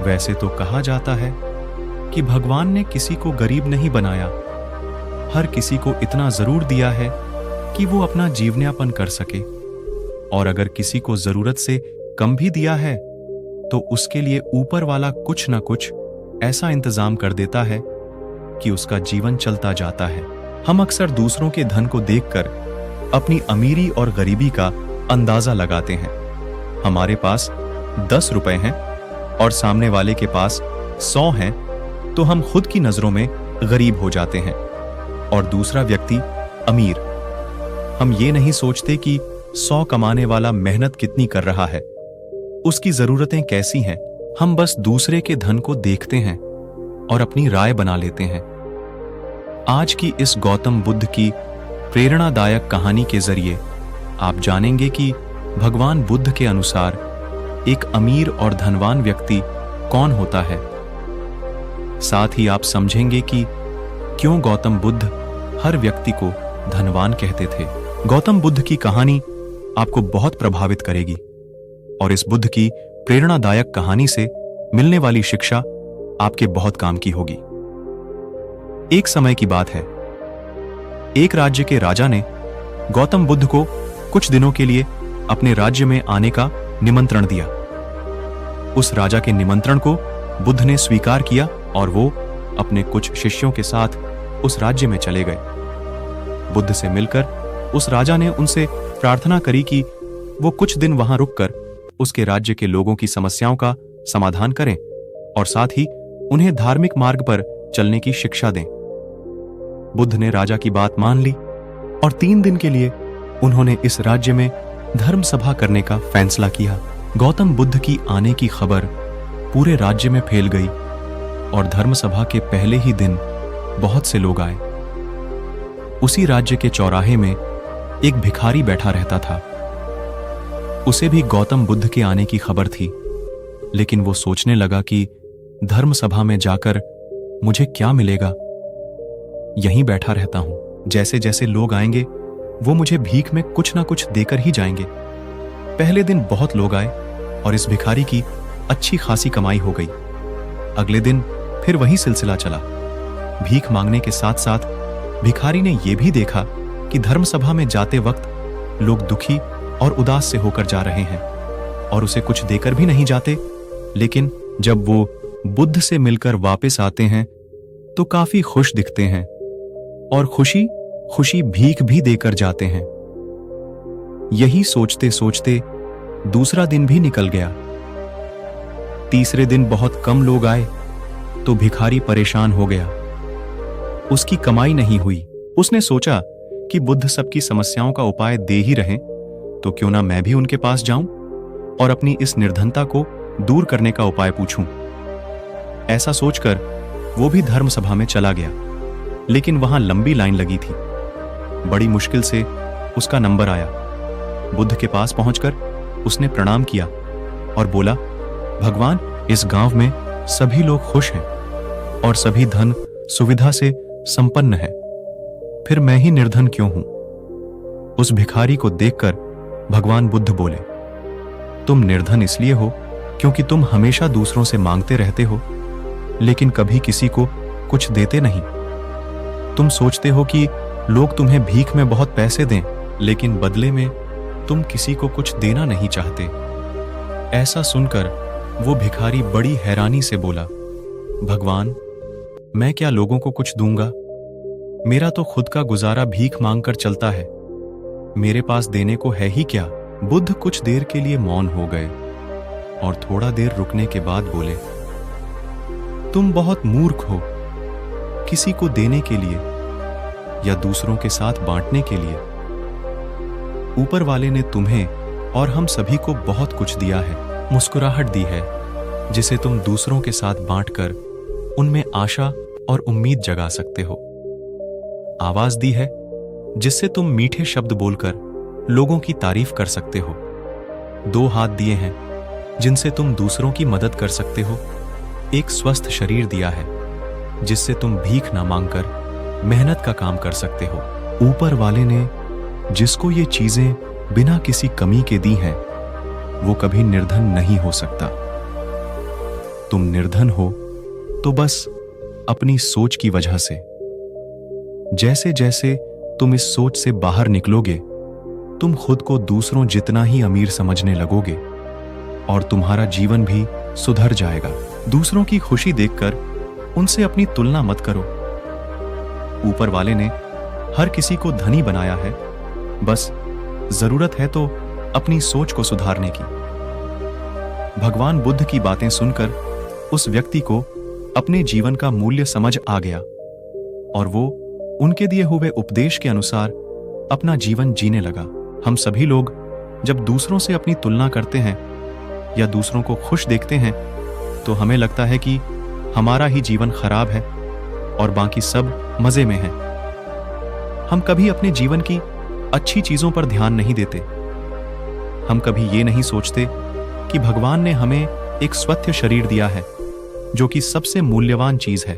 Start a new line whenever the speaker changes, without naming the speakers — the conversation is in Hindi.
वैसे तो कहा जाता है कि भगवान ने किसी को गरीब नहीं बनाया, हर किसी को इतना जरूर दिया है कि वो अपना जीवनयापन कर सके, और अगर किसी को जरूरत से कम भी दिया है तो उसके लिए ऊपर वाला कुछ ना कुछ ऐसा इंतजाम कर देता है कि उसका जीवन चलता जाता है। हम अक्सर दूसरों के धन को देखकर अपनी अमीरी और गरीबी का अंदाजा लगाते हैं। हमारे पास 10 रुपए हैं और सामने वाले के पास 100 हैं, तो हम खुद की नजरों में गरीब हो जाते हैं और दूसरा व्यक्ति अमीर। हम ये नहीं सोचते कि 100 कमाने वाला मेहनत कितनी कर रहा है, उसकी जरूरतें कैसी हैं। हम बस दूसरे के धन को देखते हैं और अपनी राय बना लेते हैं। आज की इस गौतम बुद्ध की प्रेरणादायक कहानी के जरिए आप जानेंगे कि भगवान बुद्ध के अनुसार एक अमीर और धनवान व्यक्ति कौन होता है। साथ ही आप समझेंगे कि क्यों गौतम बुद्ध हर व्यक्ति को धनवान कहते थे। गौतम बुद्ध की कहानी आपको बहुत प्रभावित करेगी और इस बुद्ध की प्रेरणादायक कहानी से मिलने वाली शिक्षा आपके बहुत काम की होगी। एक समय की बात है, एक राज्य के राजा ने गौतम बुद्ध को कुछ दिनों के लिए अपने राज्य में आने का निमंत्रण दिया। उस राजा के निमंत्रण को बुद्ध ने स्वीकार किया और वो अपने कुछ शिष्यों के साथ उस राज्य में चले गए। बुद्ध से मिलकर उस राजा ने उनसे प्रार्थना करी कि वो कुछ दिन वहां रुककर उसके राज्य के लोगों की समस्याओं का समाधान करें और साथ ही उन्हें धार्मिक मार्ग पर चलने की शिक्षा दें। बुद्ध ने राजा की बात मान ली और 3 दिन के लिए उन्होंने इस राज्य में धर्म सभा करने का फैसला किया। गौतम बुद्ध की आने की खबर पूरे राज्य में फैल गई और धर्म सभा के पहले ही दिन बहुत से लोग आए। उसी राज्य के चौराहे में एक भिखारी बैठा रहता था। उसे भी गौतम बुद्ध के आने की खबर थी, लेकिन वो सोचने लगा कि धर्म सभा में जाकर मुझे क्या मिलेगा, यहीं बैठा रहता हूं। जैसे जैसे लोग आएंगे वो मुझे भीख में कुछ ना कुछ देकर ही जाएंगे। पहले दिन बहुत लोग आए और इस भिखारी की अच्छी खासी कमाई हो गई। अगले दिन फिर वही सिलसिला चला। भीख मांगने के साथ साथ भिखारी ने यह भी देखा कि धर्म सभा में जाते वक्त लोग दुखी और उदास से होकर जा रहे हैं और उसे कुछ देकर भी नहीं जाते, लेकिन जब वो बुद्ध से मिलकर वापस आते हैं तो काफी खुश दिखते हैं और खुशी खुशी भीख भी देकर जाते हैं। यही सोचते सोचते दूसरा दिन भी निकल गया। तीसरे दिन बहुत कम लोग आए तो भिखारी परेशान हो गया। उसकी कमाई नहीं हुई। उसने सोचा कि बुद्ध सबकी समस्याओं का उपाय दे ही रहे, तो क्यों ना मैं भी उनके पास जाऊं और अपनी इस निर्धनता को दूर करने का उपाय पूछूं। ऐसा सोचकर वो भी धर्म सभा में चला गया, लेकिन वहां लंबी लाइन लगी थी। बड़ी मुश्किल से उसका नंबर आया। बुद्ध के पास पहुंचकर उसने प्रणाम किया और बोला, भगवान, इस गांव में सभी लोग खुश हैं और सभी धन सुविधा से संपन्न है, फिर मैं ही निर्धन क्यों हूं? उस भिखारी को देखकर भगवान बुद्ध बोले, तुम निर्धन इसलिए हो क्योंकि तुम हमेशा दूसरों से मांगते रहते हो, लेकिन कभी किसी को कुछ देते नहीं। तुम सोचते हो कि लोग तुम्हें भीख में बहुत पैसे दें, लेकिन बदले में तुम किसी को कुछ देना नहीं चाहते। ऐसा सुनकर वो भिखारी बड़ी हैरानी से बोला, भगवान, मैं क्या लोगों को कुछ दूंगा? मेरा तो खुद का गुजारा भीख मांगकर चलता है। मेरे पास देने को है ही क्या? बुद्ध कुछ देर के लिए मौन हो गए और थोड़ा देर रुकने के बाद बोले, तुम बहुत मूर्ख हो। किसी को देने के लिए या दूसरों के साथ बांटने के लिए ऊपर वाले ने तुम्हें और हम सभी को बहुत कुछ दिया है। मुस्कुराहट दी है जिसे तुम दूसरों के साथ बांटकर उनमें आशा और उम्मीद जगा सकते हो। आवाज दी है जिससे तुम मीठे शब्द बोलकर लोगों की तारीफ कर सकते हो। 2 हाथ दिए हैं जिनसे तुम दूसरों की मदद कर सकते हो। एक स्वस्थ शरीर दिया है जिससे तुम भीख ना मांगकर मेहनत का काम कर सकते हो। ऊपर वाले ने जिसको ये चीजें बिना किसी कमी के दी हैं, वो कभी निर्धन नहीं हो सकता। तुम निर्धन हो तो बस अपनी सोच की वजह से। जैसे जैसे तुम इस सोच से बाहर निकलोगे, तुम खुद को दूसरों जितना ही अमीर समझने लगोगे और तुम्हारा जीवन भी सुधर जाएगा। दूसरों की खुशी देखकर उनसे अपनी तुलना मत करो। ऊपर वाले ने हर किसी को धनी बनाया है, बस जरूरत है तो अपनी सोच को सुधारने की। भगवान बुद्ध की बातें सुनकर उस व्यक्ति को अपने जीवन का मूल्य समझ आ गया और वो उनके दिए हुए उपदेश के अनुसार अपना जीवन जीने लगा। हम सभी लोग जब दूसरों से अपनी तुलना करते हैं या दूसरों को खुश देखते हैं तो हमें लगता है कि हमारा ही जीवन खराब है और बाकी सब मजे में हैं। हम कभी अपने जीवन की अच्छी चीजों पर ध्यान नहीं देते। हम कभी ये नहीं सोचते कि भगवान ने हमें एक स्वस्थ शरीर दिया है, जो कि सबसे मूल्यवान चीज है।